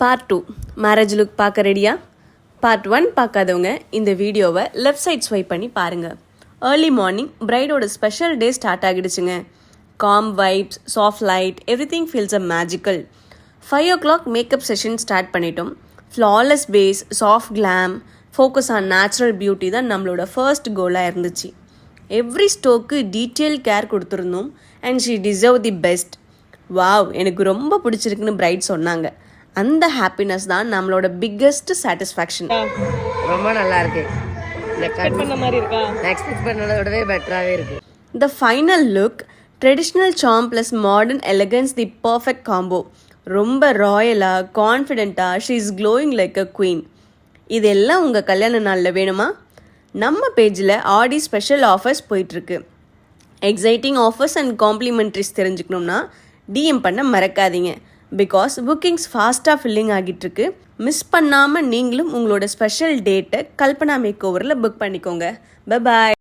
Part 2 marriage look பார்க்க ரெடியா? Part 1 பார்க்காதவங்க இந்த வீடியோவை லெஃப்ட் சைட் ஸ்வைப் பண்ணி பாருங்கள். ஏர்லி மார்னிங் பிரைடோட ஸ்பெஷல் டே ஸ்டார்ட் ஆகிடுச்சுங்க. Calm vibes, soft light, everything feels a magical. 5 o'clock makeup session start பண்ணிட்டோம். Flawless base, soft glam, focus on natural beauty தான் நம்மளோட ஃபர்ஸ்ட் கோலாக இருந்துச்சு. எவ்ரி ஸ்டோக்கு டீட்டெயில் கேர் கொடுத்துருந்தோம் and she deserve the best. Wow, எனக்கு ரொம்ப பிடிச்சிருக்குன்னு bright சொன்னாங்க. அந்த ஹாப்பினஸ் தான் நம்மளோட பிக்கெஸ்ட் சாட்டிஸ்ஃபேக்ஷன். ரொம்ப நல்லா இருக்கு. எக்ஸ்பெக்ட் பண்ண மாதிரி இருக்கா? எக்ஸ்பெக்ட் பண்ணதை விடவே பெட்டராகவே இருக்கு. The final look, traditional charm plus modern elegance, the perfect combo. ரொம்ப ராயலாக கான்ஃபிடென்ட்டாக she is glowing like a queen. இதெல்லாம் உங்கள் கல்யாண நாளில் வேணுமா? நம்ம பேஜில் ஆடி ஸ்பெஷல் ஆஃபர்ஸ் போயிட்டுருக்கு. எக்ஸைட்டிங் ஆஃபர்ஸ் அண்ட் காம்ப்ளிமெண்ட்ரிஸ் தெரிஞ்சுக்கணும்னா டிஎம் பண்ண மறக்காதீங்க. பிகாஸ் புக்கிங்ஸ் ஃபாஸ்ட்டாக ஃபில்லிங் ஆகிட்டுருக்கு. மிஸ் பண்ணாமல் நீங்களும் உங்களோட ஸ்பெஷல் டேட்டை கல்பனா மேக் ஓவரில் புக் பண்ணிக்கோங்க. Bye bye.